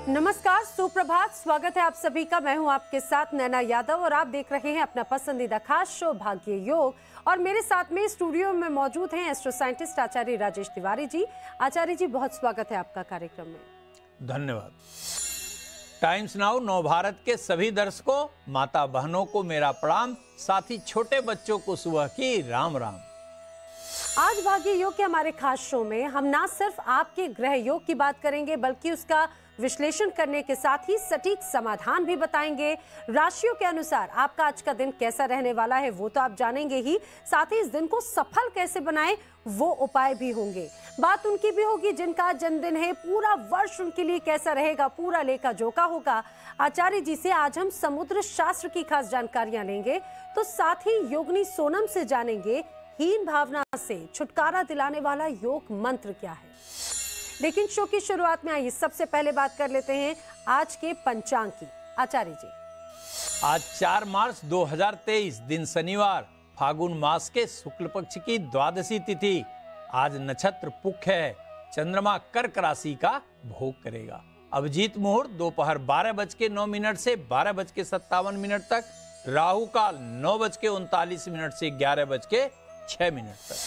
नमस्कार, सुप्रभात। स्वागत है आप सभी का। मैं हूं आपके साथ नैना यादव और आप देख रहे हैं अपना पसंदीदा खास शो भाग्य योग। और मेरे साथ में स्टूडियो में मौजूद हैं एस्ट्रो साइंटिस्ट आचार्य राजेश तिवारी जी। आचार्य जी, बहुत स्वागत है आपका कार्यक्रम में। धन्यवाद। टाइम्स नाउ नव भारत के सभी दर्शकों, माता बहनों को मेरा प्रणाम, साथ ही छोटे बच्चों को सुबह की राम राम। आज भाग्य योग के हमारे खास शो में हम ना सिर्फ आपके ग्रह योग की बात करेंगे, बल्कि उसका विश्लेषण करने के साथ ही सटीक समाधान भी बताएंगे। राशियों के अनुसार आपका आज का दिन कैसा रहने वाला है वो तो आप जानेंगे ही, साथ ही इस दिन को सफल कैसे बनाएं वो उपाय भी होंगे। बात उनकी भी होगी जिनका जन्मदिन है, पूरा वर्ष उनके लिए कैसा रहेगा, पूरा लेखा जोखा होगा। आचार्य जी से आज हम समुद्र शास्त्र की खास जानकारियां लेंगे, तो साथ ही योगिनी सोनम से जानेंगे हीन भावना से छुटकारा दिलाने वाला योग मंत्र क्या है। लेकिन शो की शुरुआत में आइए सबसे पहले बात कर लेते हैं आज के पंचांग की। आचार्य जी, आज 4 मार्च 2023 दिन शनिवार, फागुन मास के शुक्ल पक्ष की द्वादशी तिथि। आज नक्षत्र पुख है। चंद्रमा कर्क राशि का भोग करेगा। अभिजीत मुहूर्त दोपहर 12:09 से 12:57 तक, राहु काल 9:39 से 11:06 तक।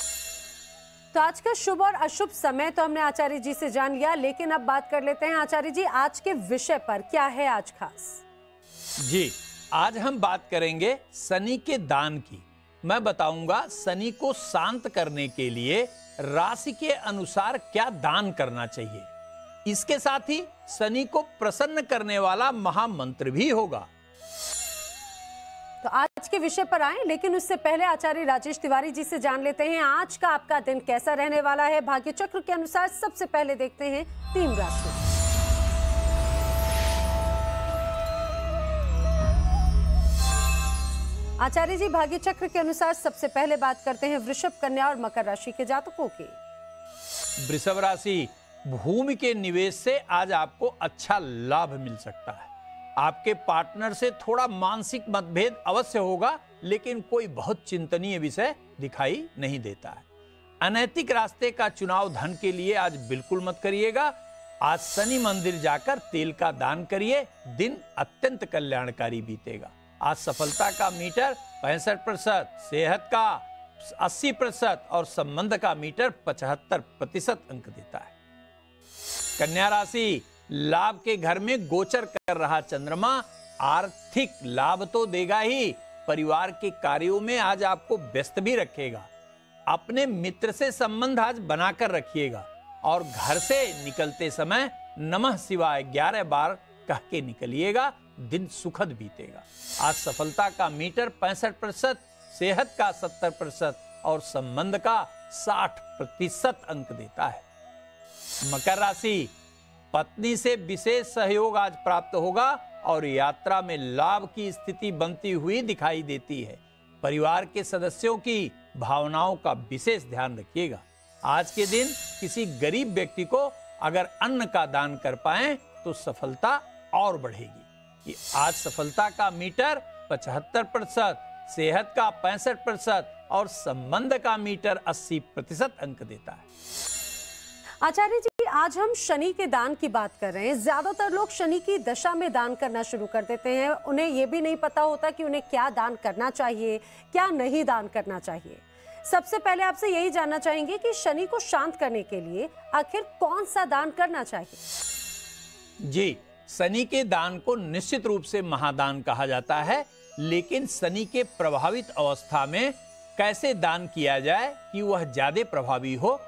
तो आज का शुभ और अशुभ समय तो हमने आचार्य जी से जान लिया, लेकिन अब बात कर लेते हैं आचार्य जी आज के विषय पर। क्या है आज खास? जी, आज हम बात करेंगे शनि के दान की। मैं बताऊंगा शनि को शांत करने के लिए राशि के अनुसार क्या दान करना चाहिए। इसके साथ ही शनि को प्रसन्न करने वाला महामंत्र भी होगा। तो आज के विषय पर आए, लेकिन उससे पहले आचार्य राजेश तिवारी जी से जान लेते हैं आज का आपका दिन कैसा रहने वाला है। भाग्य चक्र के अनुसार सबसे पहले देखते हैं 3 राशि। आचार्य जी, भाग्य चक्र के अनुसार सबसे पहले बात करते हैं वृषभ, कन्या और मकर राशि के जातकों की। वृषभ राशि, भूमि के निवेश से आज आपको अच्छा लाभ मिल सकता है। आपके पार्टनर से थोड़ा मानसिक मतभेद अवश्य होगा, लेकिन कोई बहुत चिंतनीय विषय दिखाई नहीं देता है। अनैतिक रास्ते का चुनाव धन के लिए आज बिल्कुल मत करिएगा। आज शनि मंदिर जाकर तेल का दान करिए, दिन अत्यंत कल्याणकारी बीतेगा। आज सफलता का मीटर 65%, सेहत का 80% और संबंध का मीटर 75% अंक देता है। कन्या राशि, लाभ के घर में गोचर कर रहा चंद्रमा आर्थिक लाभ तो देगा ही, परिवार के कार्यों में आज आपको व्यस्त भी रखेगा। अपने मित्र से संबंध आज बनाकर रखिएगा और घर से निकलते समय नमः शिवाय 11 बार कह के निकलिएगा, दिन सुखद बीतेगा। आज सफलता का मीटर 65%, सेहत का 70% और संबंध का 60% अंक देता है। मकर राशि, पत्नी से विशेष सहयोग आज प्राप्त होगा और यात्रा में लाभ की स्थिति बनती हुई दिखाई देती है। परिवार के सदस्यों की भावनाओं का विशेष ध्यान रखिएगा। आज के दिन किसी गरीब व्यक्ति को अगर अन्न का दान कर पाएं तो सफलता और बढ़ेगी। आज सफलता का मीटर 75%, सेहत का 65% और संबंध का मीटर 80% अंक देता है। आचार्य जी, आज हम शनि के दान की बात कर रहे हैं। ज्यादातर लोग शनि की दशा में दान करना शुरू कर देते हैं। उन्हें यह भी नहीं पता होता कि उन्हें क्या दान करना चाहिए, क्या नहीं दान करना चाहिए। सबसे पहले आपसे यही जानना चाहेंगे कि शनि को शांत करने के लिए आखिर कौन सा दान करना चाहिए। जी, शनि के दान को निश्चित रूप से महादान कहा जाता है, लेकिन शनि के प्रभावित अवस्था में कैसे दान किया जाए कि वह ज्यादा प्रभावी हो,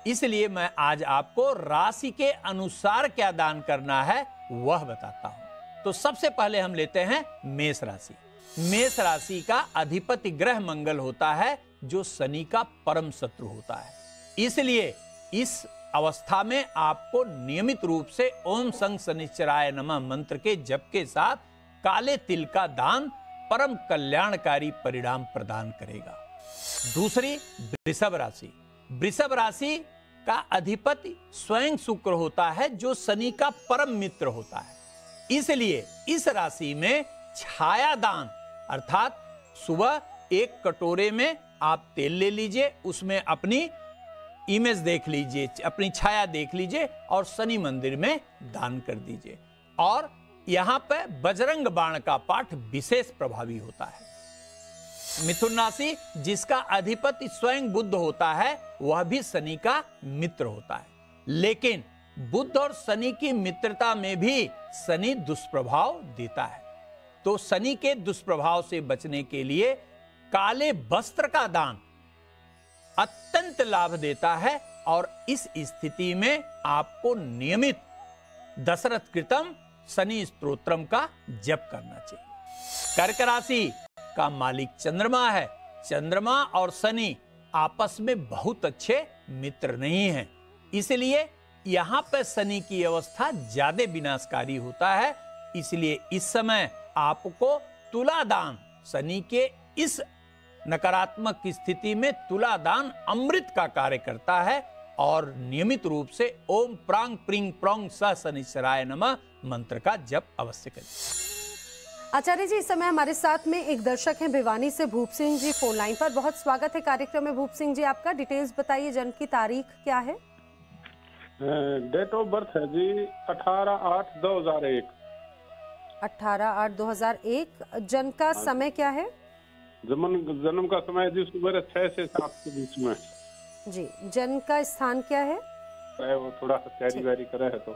इसलिए मैं आज आपको राशि के अनुसार क्या दान करना है वह बताता हूं। तो सबसे पहले हम लेते हैं मेष राशि। मेष राशि का अधिपति ग्रह मंगल होता है, जो शनि का परम शत्रु होता है। इसलिए इस अवस्था में आपको नियमित रूप से ओम संग शनिश्चराय नमः मंत्र के जप के साथ काले तिल का दान परम कल्याणकारी परिणाम प्रदान करेगा। दूसरी, वृषभ राशि। वृषभ राशि का अधिपति स्वयं शुक्र होता है, जो शनि का परम मित्र होता है। इसलिए इस राशि में छाया दान, अर्थात सुबह एक कटोरे में आप तेल ले लीजिए, उसमें अपनी इमेज देख लीजिए, अपनी छाया देख लीजिए और शनि मंदिर में दान कर दीजिए। और यहाँ पे बजरंग बाण का पाठ विशेष प्रभावी होता है। मिथुन राशि, जिसका अधिपति स्वयं बुध होता है, वह भी शनि का मित्र होता है, लेकिन बुध और शनि की मित्रता में भी शनि दुष्प्रभाव देता है। तो शनि के दुष्प्रभाव से बचने के लिए काले वस्त्र का दान अत्यंत लाभ देता है और इस स्थिति में आपको नियमित दशरथ कृतम शनि स्तोत्रम का जप करना चाहिए। कर्क राशि का मालिक चंद्रमा है। चंद्रमा और शनि आपस में बहुत अच्छे मित्र नहीं हैं, इसलिए यहां पर शनि की अवस्था ज्यादा विनाशकारी होता है। इसलिए इस समय आपको तुला दान, शनि के इस नकारात्मक स्थिति में तुला दान अमृत का कार्य करता है और नियमित रूप से ओम प्रांग प्रिंग प्रोंग स शनिश्चराय नमः मंत्र का जप अवश्य करें। आचार्य जी, इस समय हमारे साथ में एक दर्शक हैं भिवानी से, भूप सिंह जी फोन लाइन पर। बहुत स्वागत है कार्यक्रम में। भूप सिंह जी, आपका डिटेल्स बताइए, जन्म की तारीख क्या है? डेट ऑफ बर्थ है जी 18/8/2001। 18/8/2001। जन्म का समय क्या है? जन्म का समय जी सुबह 6 से 7 के बीच में जी। जन्म का स्थान क्या है? वो थोड़ा सा तैयारी वैरी करे है तो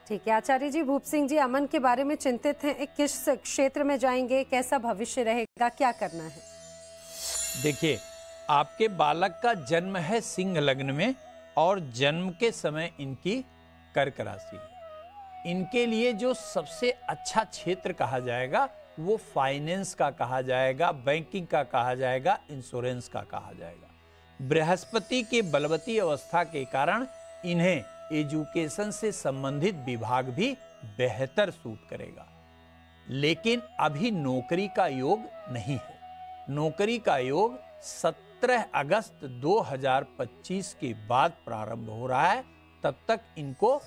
ठीक है। आचार्य जी, भूप सिंह जी अमन के बारे में चिंतित हैं, किस क्षेत्र में जाएंगे, कैसा भविष्य रहेगा, क्या करना है? देखिए, आपके बालक का जन्म है सिंह लग्न में और जन्म के समय इनकी कर्क राशि है। इनके लिए जो सबसे अच्छा क्षेत्र कहा जाएगा वो फाइनेंस का कहा जाएगा, बैंकिंग का कहा जाएगा, इंश्योरेंस का कहा जाएगा। बृहस्पति के बलवती अवस्था के कारण इन्हें एजुकेशन से संबंधित विभाग भी बेहतर सूट करेगा, लेकिन अभी नौकरी का योग नहीं है। नौकरी का योग 17 अगस्त 2025 के बाद प्रारंभ हो रहा है। तब तक इनको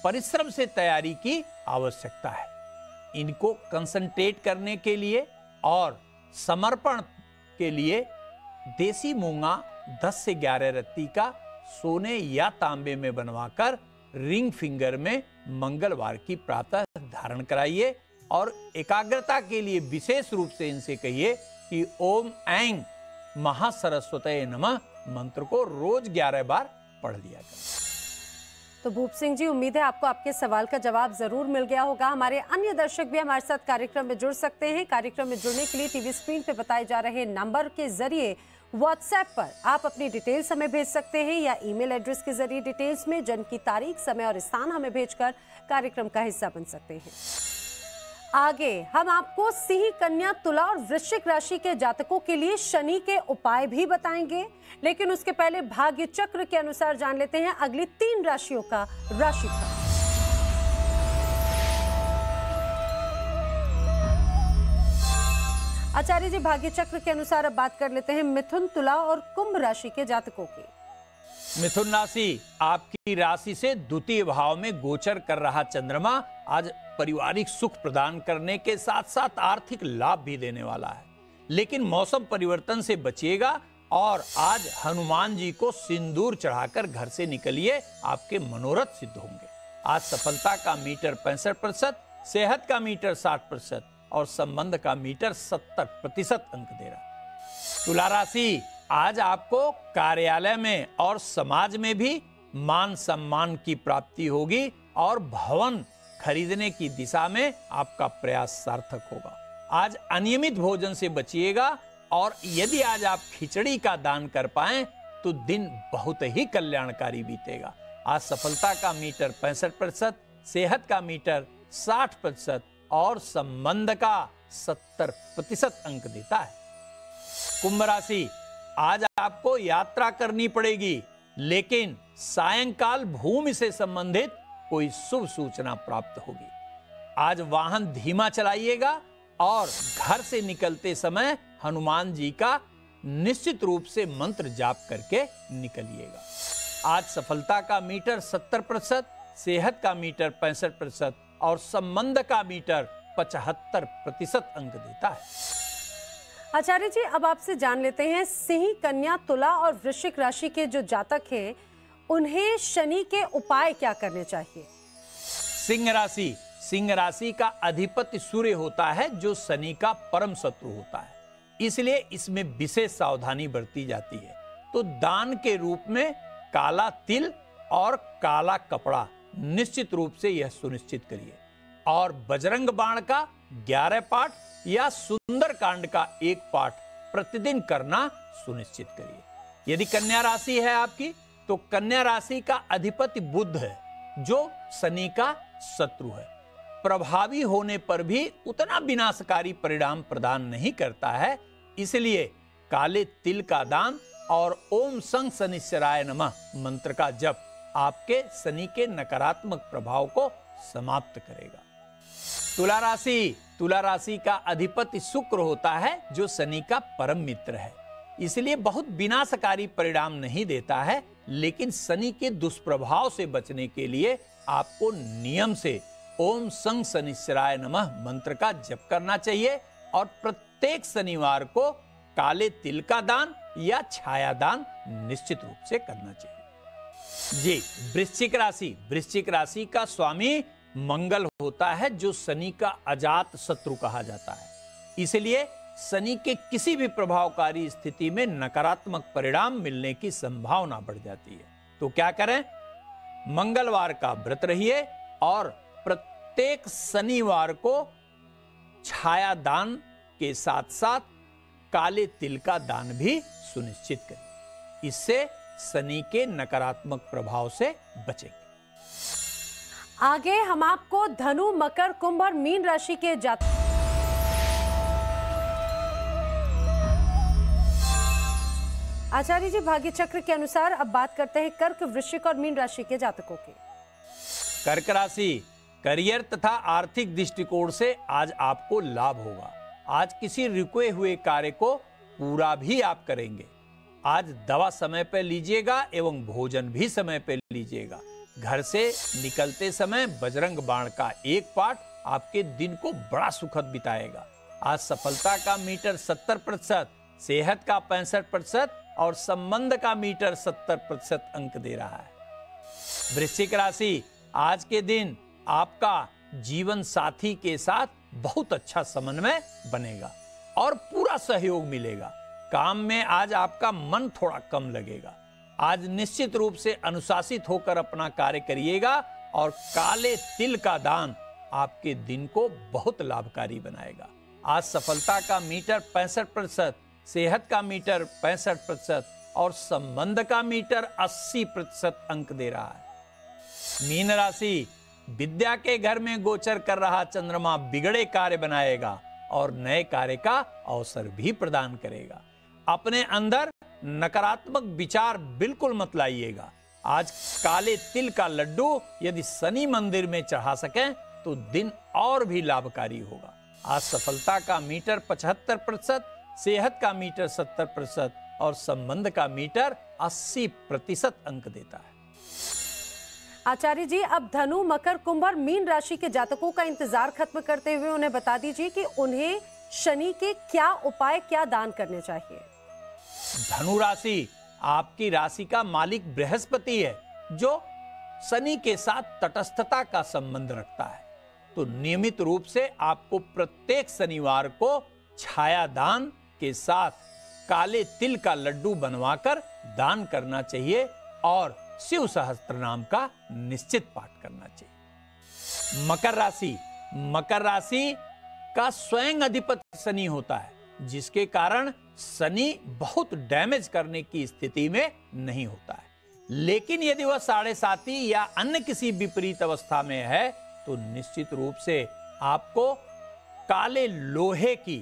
परिश्रम से तैयारी की आवश्यकता है। इनको कंसंट्रेट करने के लिए और समर्पण के लिए देसी मूंगा 10 से 11 रत्ती का सोने या तांबे में बनवाकर रिंग फिंगर में मंगलवार की प्रातः धारण कराइए और एकाग्रता के लिए विशेष रूप से इनसे कहिए कि ओम ऐं महासरस्वतये नमः मंत्र को रोज 11 बार पढ़ लिया करें। तो भूप सिंह जी, उम्मीद है आपको आपके सवाल का जवाब जरूर मिल गया होगा। हमारे अन्य दर्शक भी हमारे साथ कार्यक्रम में जुड़ सकते हैं। कार्यक्रम में जुड़ने के लिए टीवी स्क्रीन पे बताए जा रहे नंबर के जरिए व्हाट्सएप पर आप अपनी डिटेल्स हमें भेज सकते हैं या ईमेल एड्रेस के जरिए डिटेल्स में जन्म की तारीख, समय और स्थान हमें भेजकर कार्यक्रम का हिस्सा बन सकते हैं। आगे हम आपको सिंह, कन्या, तुला और वृश्चिक राशि के जातकों के लिए शनि के उपाय भी बताएंगे, लेकिन उसके पहले भाग्य चक्र के अनुसार जान लेते हैं अगली 3 राशियों का राशिफल। आचार्य जी, भाग्य चक्र के अनुसार अब बात कर लेते हैं मिथुन, तुला और कुंभ राशि के जातकों की। मिथुन राशि, आपकी राशि से द्वितीय भाव में गोचर कर रहा चंद्रमा आज पारिवारिक सुख प्रदान करने के साथ साथ आर्थिक लाभ भी देने वाला है, लेकिन मौसम परिवर्तन से बचिएगा और आज हनुमान जी को सिंदूर चढ़ाकर घर से निकलिए, आपके मनोरथ सिद्ध होंगे। आज सफलता का मीटर 65%, सेहत का मीटर 60% और संबंध का मीटर 70% अंक दे रहा है। तुला राशि, आज आपको कार्यालय में और समाज में भी मान सम्मान की प्राप्ति होगी और भवन खरीदने की दिशा में आपका प्रयास सार्थक होगा। आज अनियमित भोजन से बचिएगा और यदि आज आप खिचड़ी का दान कर पाएं तो दिन बहुत ही कल्याणकारी बीतेगा। आज सफलता का मीटर 65%, सेहत का मीटर 60% और संबंध का 70% अंक देता है। कुंभ राशि, आज आपको यात्रा करनी पड़ेगी, लेकिन सायंकाल भूमि से संबंधित कोई शुभ सूचना प्राप्त होगी। आज वाहन धीमा चलाइएगा और घर से निकलते समय हनुमान जी का निश्चित रूप से मंत्र जाप करके निकलिएगा। आज सफलता का मीटर 70%, सेहत का मीटर 65% और संबंध का मीटर 75% अंक देता है। आचार्य जी, अब आपसे जान लेते हैं सिंह, कन्या, तुला और वृश्चिक राशि के जो जातक हैं उन्हें शनि के उपाय क्या करने चाहिए? सिंह राशि, सिंह राशि का अधिपति सूर्य होता है, जो शनि का परम शत्रु होता है, इसलिए इसमें विशेष सावधानी बरती जाती है। तो दान के रूप में काला तिल और काला कपड़ा निश्चित रूप से यह सुनिश्चित करिए, और बजरंग बाण का 11 पाठ या सुंदर कांड का 1 पाठ प्रतिदिन करना सुनिश्चित करिए। यदि कन्या राशि है आपकी, तो कन्या राशि का अधिपति बुध है, जो शनि का शत्रु है। प्रभावी होने पर भी उतना विनाशकारी परिणाम प्रदान नहीं करता है, इसलिए काले तिल का दान और ओम संग शनिश्चराय नमः मंत्र का जप आपके शनि के नकारात्मक प्रभाव को समाप्त करेगा। तुला राशि का अधिपति शुक्र होता है, जो शनि का परम मित्र है, इसलिए बहुत विनाशकारी परिणाम नहीं देता है, लेकिन शनि के दुष्प्रभाव से बचने के लिए आपको नियम से ओम संग शनिश्चराय नमः मंत्र का जप करना चाहिए, और प्रत्येक शनिवार को काले तिल का दान या छाया दान निश्चित रूप से करना चाहिए। जी, वृश्चिक राशि का स्वामी मंगल होता है, जो शनि का अजात शत्रु कहा जाता है, इसलिए शनि के किसी भी प्रभावकारी स्थिति में नकारात्मक परिणाम मिलने की संभावना बढ़ जाती है। तो क्या करें? मंगलवार का व्रत रहिए और प्रत्येक शनिवार को छाया दान के साथ साथ काले तिल का दान भी सुनिश्चित करें। इससे शनि के नकारात्मक प्रभाव से बचेंगे। आगे हम आपको धनु, मकर, कुंभ और मीन राशि के जातक आचार्य जी, भाग्य चक्र के अनुसार अब बात करते हैं कर्क, वृश्चिक और मीन राशि के जातकों की। कर्क राशि, करियर तथा आर्थिक दृष्टिकोण से आज आपको लाभ होगा। आज किसी रुके हुए कार्य को पूरा भी आप करेंगे। आज दवा समय पर लीजिएगा एवं भोजन भी समय पर लीजिएगा। घर से निकलते समय बजरंग बाण का 1 पाठ आपके दिन को बड़ा सुखद बिताएगा। आज सफलता का मीटर 70%, सेहत का 65% और संबंध का मीटर 70% अंक दे रहा है। वृश्चिक राशि, आज के दिन आपका जीवन साथी के साथ बहुत अच्छा समन्वय बनेगा और पूरा सहयोग मिलेगा। काम में आज आपका मन थोड़ा कम लगेगा। आज निश्चित रूप से अनुशासित होकर अपना कार्य करिएगा और काले तिल का दान आपके दिन को बहुत लाभकारी बनाएगा। आज सफलता का मीटर 65%, सेहत का मीटर 65% और संबंध का मीटर 80% अंक दे रहा है। मीन राशि, विद्या के घर में गोचर कर रहा चंद्रमा बिगड़े कार्य बनाएगा और नए कार्य का अवसर भी प्रदान करेगा। अपने अंदर नकारात्मक विचार बिल्कुल मत लाइएगा। आज काले तिल का लड्डू यदि शनि मंदिर में चढ़ा सकें तो दिन और भी लाभकारी होगा। आज सफलता का मीटर 75%, सेहत का मीटर 70% और संबंध का मीटर 80% अंक देता है। आचार्य जी, अब धनु, मकर, कुंभ और मीन राशि के जातकों का इंतजार खत्म करते हुए उन्हें बता दीजिए कि उन्हें शनि के क्या उपाय, क्या दान करने चाहिए। धनु राशि, आपकी राशि का मालिक बृहस्पति है, जो शनि के साथ तटस्थता का संबंध रखता है। तो नियमित रूप से आपको प्रत्येक शनिवार को छाया दान के साथ काले तिल का लड्डू बनवाकर दान करना चाहिए और शिव सहस्त्र नाम का निश्चित पाठ करना चाहिए। मकर राशि का स्वयं अधिपति शनि होता है, जिसके कारण शनि बहुत डैमेज करने की स्थिति में नहीं होता है। लेकिन यदि वह 7.5 या अन्य किसी विपरीत अवस्था में है तो निश्चित रूप से आपको काले लोहे की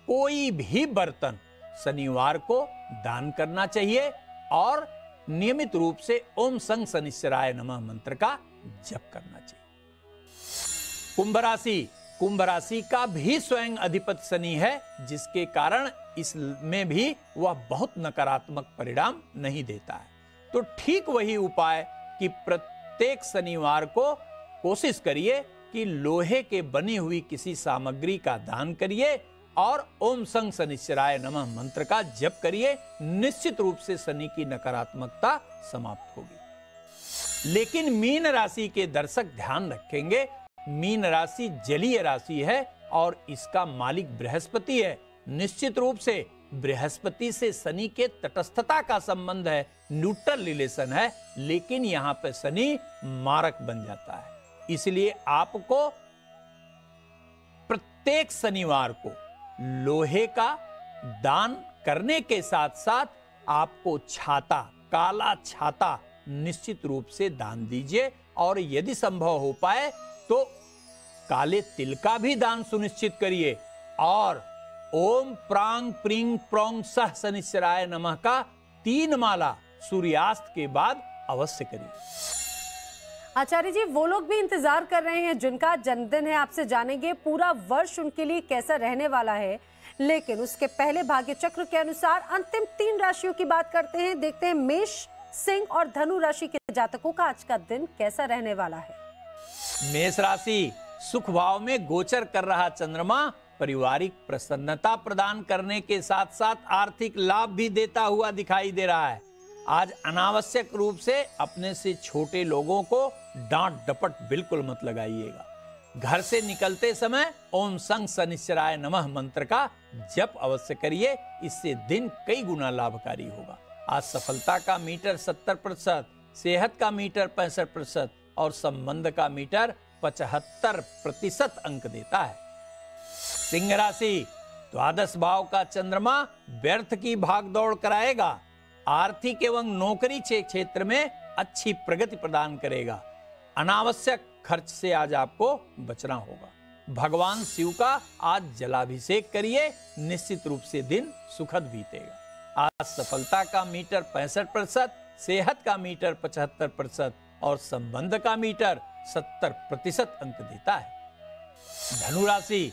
कोई भी बर्तन शनिवार को दान करना चाहिए और नियमित रूप से ओम संग शनिश्चराय नमः मंत्र का जप करना चाहिए। कुंभ राशि का भी स्वयं अधिपति शनि है, जिसके कारण इसमें भी वह बहुत नकारात्मक परिणाम नहीं देता है। तो ठीक वही उपाय कि प्रत्येक शनिवार को कोशिश करिए कि लोहे के बनी हुई किसी सामग्री का दान करिए और ओम संग शनिश्चराय नमः मंत्र का जप करिए। निश्चित रूप से शनि की नकारात्मकता समाप्त होगी। लेकिन मीन राशि के दर्शक ध्यान रखेंगे, मीन राशि जलीय राशि है और इसका मालिक बृहस्पति है। निश्चित रूप से बृहस्पति से शनि के तटस्थता का संबंध है, न्यूट्रल रिलेशन है, लेकिन यहाँ पे शनि मारक बन जाता है। इसलिए आपको प्रत्येक शनिवार को लोहे का दान करने के साथ साथ आपको छाता, काला छाता निश्चित रूप से दान दीजिए और यदि संभव हो पाए तो काले तिल का भी दान सुनिश्चित करिए और ओम प्रांग प्रिंग प्रोंग सह शनिश्चराय नमः का 3 माला सूर्यास्त के बाद अवश्य करिए। आचार्य जी, वो लोग भी इंतजार कर रहे हैं जिनका जन्मदिन है, आपसे जानेंगे पूरा वर्ष उनके लिए कैसा रहने वाला है। लेकिन उसके पहले भाग्य चक्र के अनुसार अंतिम 3 राशियों की बात करते हैं। देखते हैं मेष, सिंह और धनु राशि के जातकों का आज का दिन कैसा रहने वाला है। मेष राशि, सुख भाव में गोचर कर रहा चंद्रमा पारिवारिक प्रसन्नता प्रदान करने के साथ साथ आर्थिक लाभ भी देता हुआ दिखाई दे रहा है। आज अनावश्यक रूप से अपने से छोटे लोगों को डांट डपट बिल्कुल मत लगाइएगा। घर से निकलते समय ओम संग शनिश्चराय नमः मंत्र का जप अवश्य करिए, इससे दिन कई गुना लाभकारी होगा। आज सफलता का मीटर 70%, सेहत का मीटर 65% और संबंध का मीटर 75% अंक देता है। सिंह राशि, द्वादश भाव का चंद्रमा व्यर्थ की भागदौड़ कराएगा। आर्थिक एवं नौकरी क्षेत्र में अच्छी प्रगति प्रदान करेगा। अनावश्यक खर्च से आज आपको बचना होगा। भगवान शिव का आज जलाभिषेक करिए, निश्चित रूप से दिन सुखद बीतेगा। आज सफलता का मीटर 65%, सेहत का मीटर 75% और संबंध का मीटर 70% अंक देता है। धनु राशि,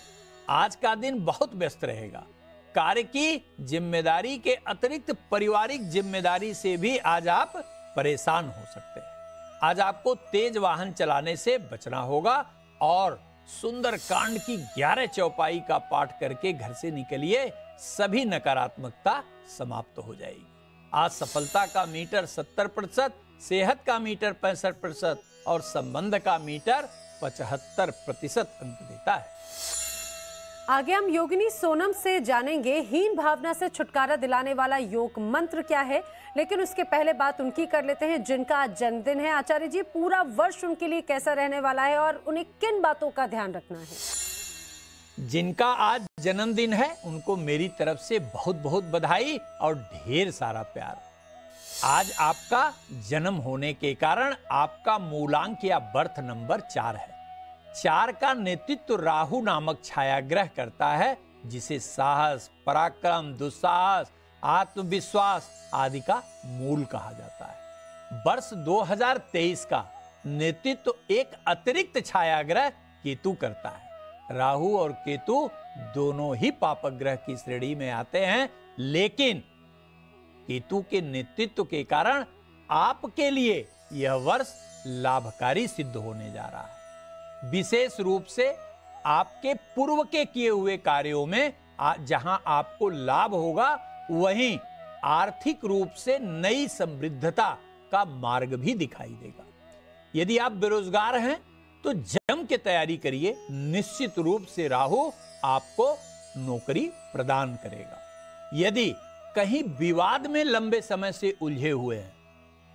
आज का दिन बहुत व्यस्त रहेगा। कार्य की जिम्मेदारी के अतिरिक्त पारिवारिक जिम्मेदारी से भी आज आप परेशान हो सकते हैं। आज आपको तेज वाहन चलाने से बचना होगा और सुंदर कांड की 11 चौपाई का पाठ करके घर से निकलिए, सभी नकारात्मकता समाप्त हो जाएगी। आज सफलता का मीटर 70%, सेहत का मीटर 65% और संबंध का मीटर 75% अंक देता है। आगे हम योगिनी सोनम से जानेंगे हीन भावना से छुटकारा दिलाने वाला योग मंत्र क्या है। लेकिन उसके पहले बात उनकी कर लेते हैं जिनका आज जन्मदिन है। आचार्य जी, पूरा वर्ष उनके लिए कैसा रहने वाला है और उन्हें किन बातों का ध्यान रखना है? जिनका आज जन्मदिन है उनको मेरी तरफ से बहुत बहुत बधाई और ढेर सारा प्यार। आज आपका जन्म होने के कारण आपका मूलांक या बर्थ नंबर 4 है। 4 का नेतृत्व राहु नामक छायाग्रह करता है, जिसे साहस, पराक्रम, दुस्साहस, आत्मविश्वास आदि का मूल कहा जाता है। वर्ष 2023 का नेतृत्व एक अतिरिक्त छायाग्रह केतु करता है। राहु और केतु दोनों ही पापक ग्रह की श्रेणी में आते हैं, लेकिन केतु के नेतृत्व के कारण आपके लिए यह वर्ष लाभकारी सिद्ध होने जा रहा है। विशेष रूप से आपके पूर्व के किए हुए कार्यों में जहां आपको लाभ होगा, वहीं आर्थिक रूप से नई समृद्धता का मार्ग भी दिखाई देगा। यदि आप बेरोजगार हैं तो जम के तैयारी करिए, निश्चित रूप से राहु आपको नौकरी प्रदान करेगा। यदि कहीं विवाद में लंबे समय से उलझे हुए हैं,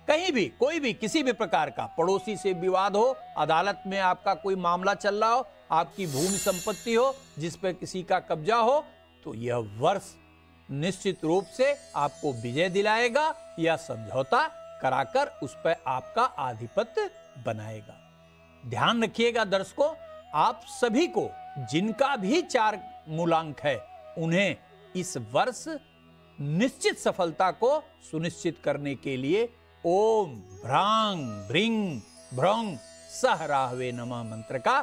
कहीं भी कोई भी किसी भी प्रकार का पड़ोसी से विवाद हो, अदालत में आपका कोई मामला चल रहा हो, आपकी भूमि संपत्ति हो जिस पर किसी का कब्जा हो, तो यह वर्ष निश्चित रूप से आपको विजय दिलाएगा या समझौता कराकर उस पर आपका आधिपत्य बनाएगा। ध्यान रखिएगा दर्शकों, आप सभी को जिनका भी 4 मूलांक है, उन्हें इस वर्ष निश्चित सफलता को सुनिश्चित करने के लिए ओम भ्रांग भ्रिंग भ्रंग सह राहवे नमः मंत्र का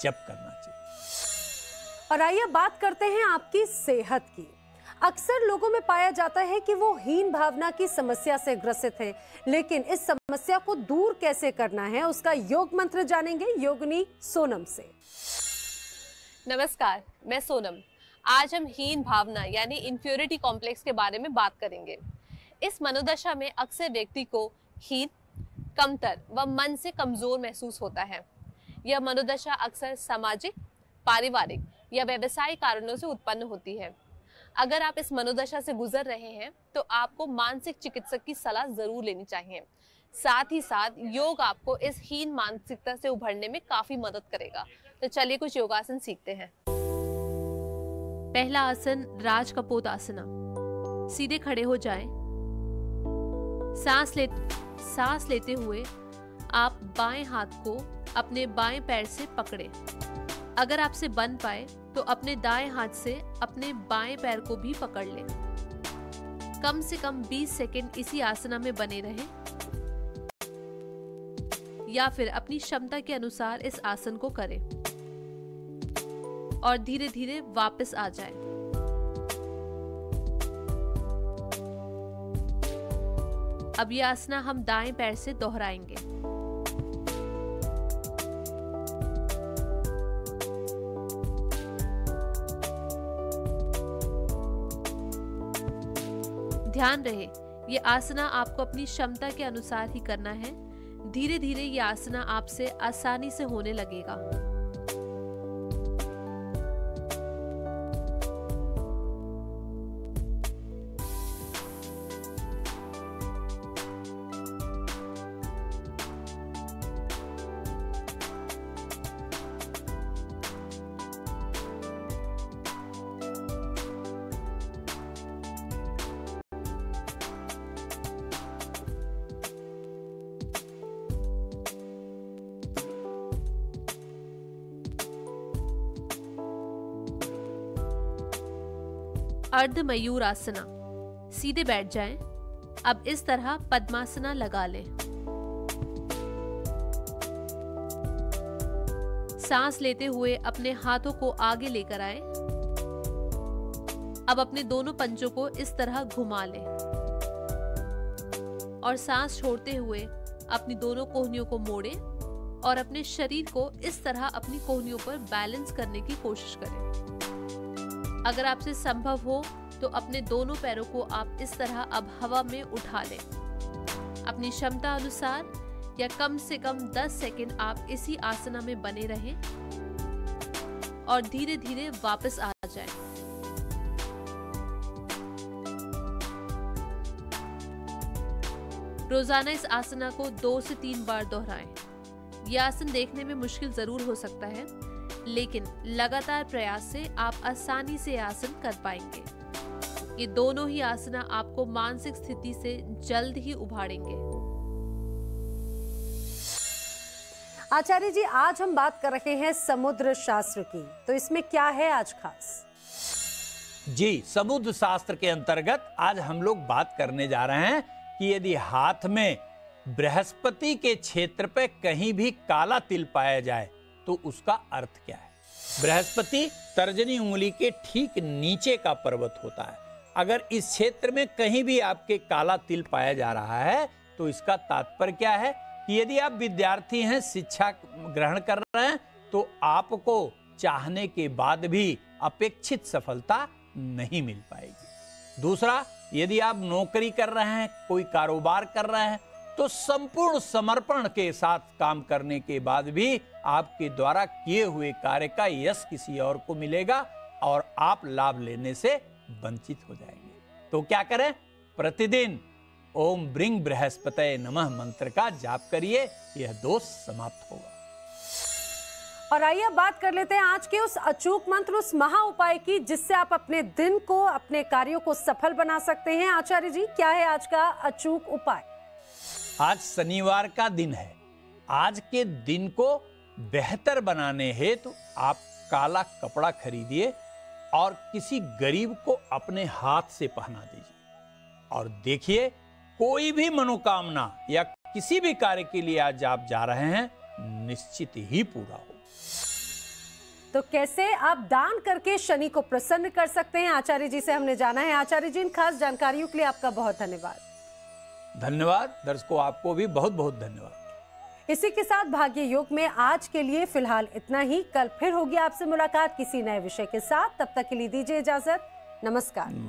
जप करना चाहिए। और आइए बात करते हैं आपकी सेहत की। अक्सर लोगों में पाया जाता है कि वो हीन भावना की समस्या से ग्रसित हैं, लेकिन इस समस्या को दूर कैसे करना है, उसका योग मंत्र जानेंगे योगिनी सोनम से। नमस्कार, मैं सोनम। आज हम हीन भावना यानी इंफ्योरिटी कॉम्प्लेक्स के बारे में बात करेंगे। इस मनोदशा में अक्सर व्यक्ति को हीन, कमतर व मन से कमजोर महसूस होता है। यह मनोदशा अक्सर सामाजिक, पारिवारिक या व्यवसायिक कारणों से उत्पन्न होती है। अगर आप इस मनोदशा से गुजर रहे हैं तो आपको मानसिक चिकित्सक की सलाह जरूर लेनी चाहिए। साथ ही साथ योग आपको इस हीन मानसिकता से उभरने में काफी मदद करेगा। तो चलिए कुछ योगासन सीखते हैं। पहला आसन राज कपोत आसना। सीधे खड़े हो जाएं। सांस लेते हुए आप बाएं हाथ को अपने बाएं पैर से पकड़े। अगर आपसे बन पाए तो अपने दाएं हाथ से अपने बाएं पैर को भी पकड़ लें। कम से कम 20 सेकंड इसी आसना में बने रहें या फिर अपनी क्षमता के अनुसार इस आसन को करें और धीरे धीरे वापस आ जाएं। अब यह आसना हम दाएं पैर से दोहराएंगे। ध्यान रहे ये आसना आपको अपनी क्षमता के अनुसार ही करना है। धीरे धीरे ये आसना आपसे आसानी से होने लगेगा। अर्ध मयूर आसना। सीधे बैठ जाएं। अब इस तरह पद्मासना लगा लें। सांस लेते हुए अपने हाथों को आगे लेकर आएं। अब अपने दोनों पंजों को इस तरह घुमा लें और सांस छोड़ते हुए अपनी दोनों कोहनियों को मोड़ें और अपने शरीर को इस तरह अपनी कोहनियों पर बैलेंस करने की कोशिश करें। अगर आपसे संभव हो तो अपने दोनों पैरों को आप इस तरह अब हवा में उठा लें। अपनी क्षमता अनुसार या कम से कम 10 सेकंड आप इसी आसना में बने रहें और धीरे धीरे वापस आ जाएं। रोजाना इस आसना को 2 से 3 बार दोहराएं। यह आसन देखने में मुश्किल जरूर हो सकता है, लेकिन लगातार प्रयास से आप आसानी से आसन कर पाएंगे। ये दोनों ही आसना आपको मानसिक स्थिति से जल्द ही उभारेंगे। आचार्य जी, आज हम बात कर रहे हैं समुद्र शास्त्र की, तो इसमें क्या है आज खास? जी, समुद्र शास्त्र के अंतर्गत आज हम लोग बात करने जा रहे हैं कि यदि हाथ में बृहस्पति के क्षेत्र पे कहीं भी काला तिल पाया जाए तो उसका अर्थ क्या है। बृहस्पति तर्जनी उंगली के ठीक नीचे का पर्वत होता है। अगर इस क्षेत्र में कहीं भी आपके काला तिल पाया जा रहा है तो इसका तात्पर्य क्या है कि यदि आप विद्यार्थी हैं, शिक्षा ग्रहण कर रहे हैं, तो आपको चाहने के बाद भी अपेक्षित सफलता नहीं मिल पाएगी। दूसरा, यदि आप नौकरी कर रहे हैं, कोई कारोबार कर रहे हैं, तो संपूर्ण समर्पण के साथ काम करने के बाद भी आपके द्वारा किए हुए कार्य का यश किसी और को मिलेगा और आप लाभ लेने से वंचित हो जाएंगे। तो क्या करें? प्रतिदिन ओम ब्रिंग बृहस्पतये नमः मंत्र का जाप करिए, यह दोष समाप्त होगा। और आइए अब बात कर लेते हैं आज के उस अचूक मंत्र, उस महा उपाय की, जिससे आप अपने दिन को, अपने कार्यों को सफल बना सकते हैं। आचार्य जी, क्या है आज का अचूक उपाय? आज शनिवार का दिन है। आज के दिन को बेहतर बनाने हेतु आप काला कपड़ा खरीदिए और किसी गरीब को अपने हाथ से पहना दीजिए और देखिए कोई भी मनोकामना या किसी भी कार्य के लिए आज आप जा रहे हैं, निश्चित ही पूरा हो। तो कैसे आप दान करके शनि को प्रसन्न कर सकते हैं, आचार्य जी से हमने जाना है। आचार्य जी, इन खास जानकारियों के लिए आपका बहुत धन्यवाद। धन्यवाद दर्शकों, आपको भी बहुत बहुत धन्यवाद। इसी के साथ भाग्य योग में आज के लिए फिलहाल इतना ही। कल फिर होगी आपसे मुलाकात किसी नए विषय के साथ। तब तक के लिए दीजिए इजाजत। नमस्कार।